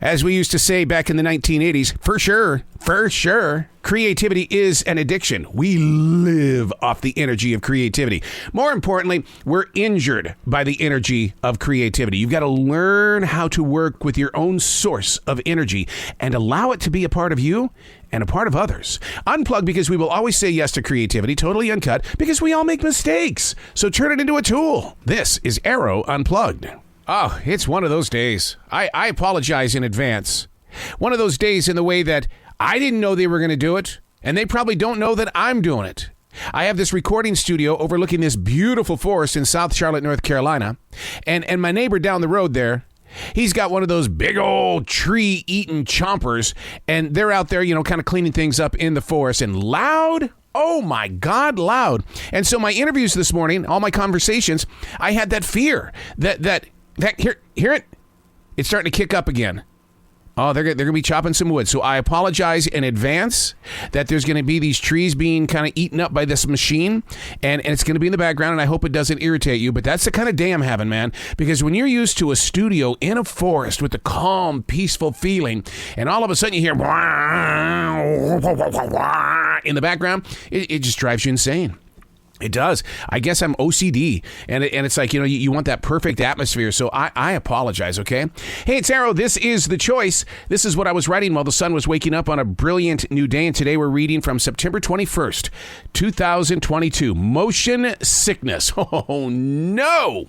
As we used to say back in the 1980s, for sure, creativity is an addiction. We live off the energy of creativity. More importantly, we're injured by the energy of creativity. You've got to learn how to work with your own source of energy and allow it to be a part of you and a part of others. Unplugged, because we will always say yes to creativity, totally uncut, because we all make mistakes. So turn it into a tool. This is Arroe Unplugged. Oh, it's one of those days. I apologize in advance. One of those days in the way that I didn't know they were going to do it, and they probably don't know that I'm doing it. I have this recording studio overlooking this beautiful forest in South Charlotte, North Carolina, and my neighbor down the road there, he's got one of those big old tree-eating chompers, and they're out there, kind of cleaning things up in the forest, and loud. Oh my God, loud. And so my interviews this morning, all my conversations, I had that fear that hear it? It's starting to kick up again. Oh, they're going to be chopping some wood. So I apologize in advance that there's going to be these trees being kind of eaten up by this machine, and it's going to be in the background, and I hope it doesn't irritate you, but that's the kind of day I'm having, man, because when you're used to a studio in a forest with the calm, peaceful feeling, and all of a sudden you hear in the background, it just drives you insane. It does. I guess I'm OCD, and it's like, you want that perfect atmosphere, so I apologize, okay? Hey, it's Arroe. This is The Choice. This is what I was writing while the sun was waking up on a brilliant new day, and today we're reading from September 21st, 2022, Motion Sickness. Oh, no.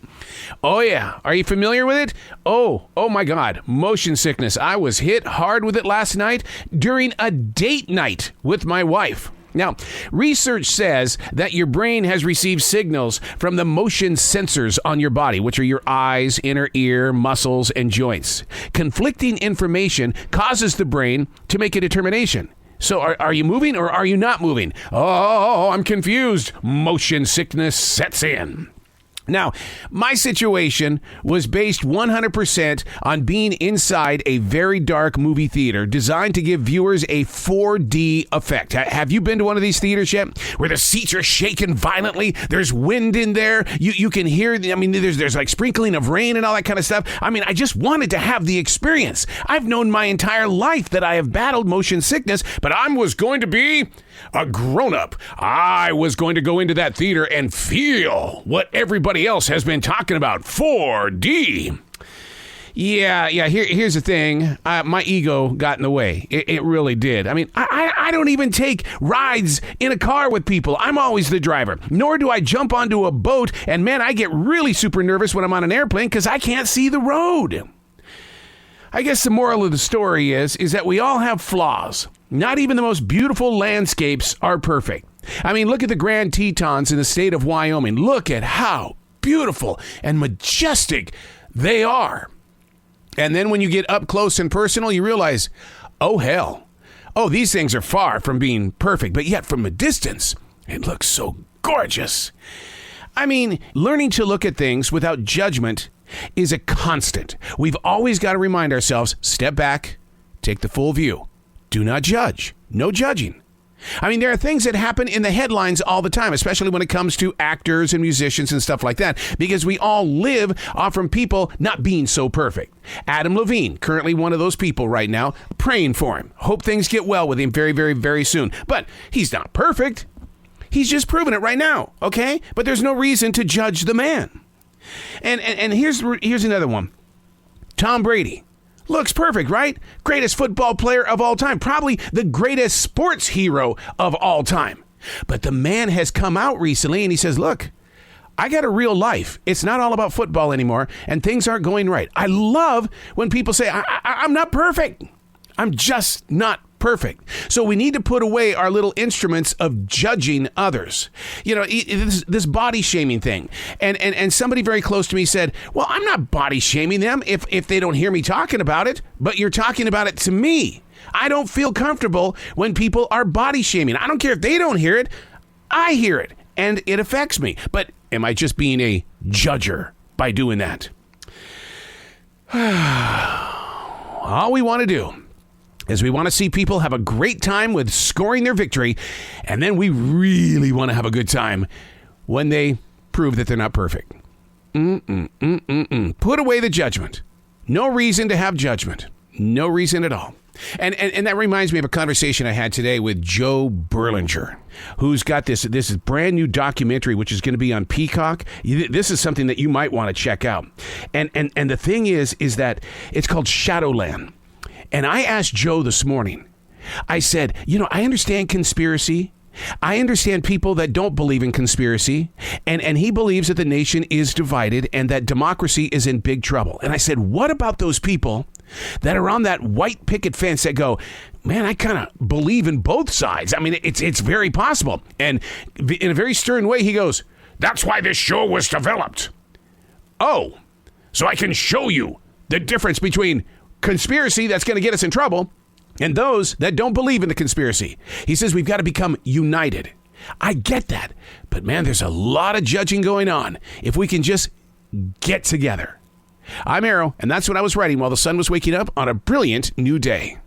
Oh, yeah. Are you familiar with it? Oh, my God. Motion sickness. I was hit hard with it last night during a date night with my wife. Now, research says that your brain has received signals from the motion sensors on your body, which are your eyes, inner ear, muscles, and joints. Conflicting information causes the brain to make a determination. So are you moving or are you not moving? Oh, I'm confused. Motion sickness sets in. Now, my situation was based 100% on being inside a very dark movie theater designed to give viewers a 4D effect. Have you been to one of these theaters yet? Where the seats are shaking violently, there's wind in there, you can hear, there's like sprinkling of rain and all that kind of stuff. I just wanted to have the experience. I've known my entire life that I have battled motion sickness, but I was going to be a grown-up. I was going to go into that theater and feel what everybody else has been talking about, 4D. Yeah, here's the thing. My ego got in the way. It really did. I don't even take rides in a car with people. I'm always the driver. Nor do I jump onto a boat, and man, I get really super nervous when I'm on an airplane because I can't see the road. I guess the moral of the story is that we all have flaws. Not even the most beautiful landscapes are perfect. Look at the Grand Tetons in the state of Wyoming. Look at how beautiful and majestic they are. And then when you get up close and personal, you realize, oh, hell. Oh, these things are far from being perfect, but yet from a distance, it looks so gorgeous. Learning to look at things without judgment is a constant. We've always got to remind ourselves, step back, take the full view. Do not judge. No judging. There are things that happen in the headlines all the time, especially when it comes to actors and musicians and stuff like that, because we all live off from people not being so perfect. Adam Levine, currently one of those people right now, praying for him. Hope things get well with him very, very, very soon. But he's not perfect. He's just proving it right now, okay? But there's no reason to judge the man. And here's another one. Tom Brady. Looks perfect, right? Greatest football player of all time. Probably the greatest sports hero of all time. But the man has come out recently and he says, look, I got a real life. It's not all about football anymore, and things aren't going right. I love when people say, I'm not perfect. I'm just not perfect. So we need to put away our little instruments of judging others. This body shaming thing. And somebody very close to me said, well, I'm not body shaming them if they don't hear me talking about it, but you're talking about it to me. I don't feel comfortable when people are body shaming. I don't care if they don't hear it. I hear it and it affects me. But am I just being a judger by doing that? All we want to do is we want to see people have a great time with scoring their victory, and then we really want to have a good time when they prove that they're not perfect. Put away the judgment. No reason to have judgment. No reason at all. And that reminds me of a conversation I had today with Joe Berlinger, who's got this brand new documentary, which is going to be on Peacock. This is something that you might want to check out. And the thing is that it's called Shadowland. And I asked Joe this morning, I said, I understand conspiracy. I understand people that don't believe in conspiracy, and he believes that the nation is divided and that democracy is in big trouble. And I said, what about those people that are on that white picket fence that go, man, I kind of believe in both sides? I mean, it's very possible. And in a very stern way, he goes, that's why this show was developed. Oh, so I can show you the difference between conspiracy that's going to get us in trouble and those that don't believe in the conspiracy. He says we've got to become united. I get that. But man, there's a lot of judging going on if we can just get together. I'm Arroe, and that's what I was writing while the sun was waking up on a brilliant new day.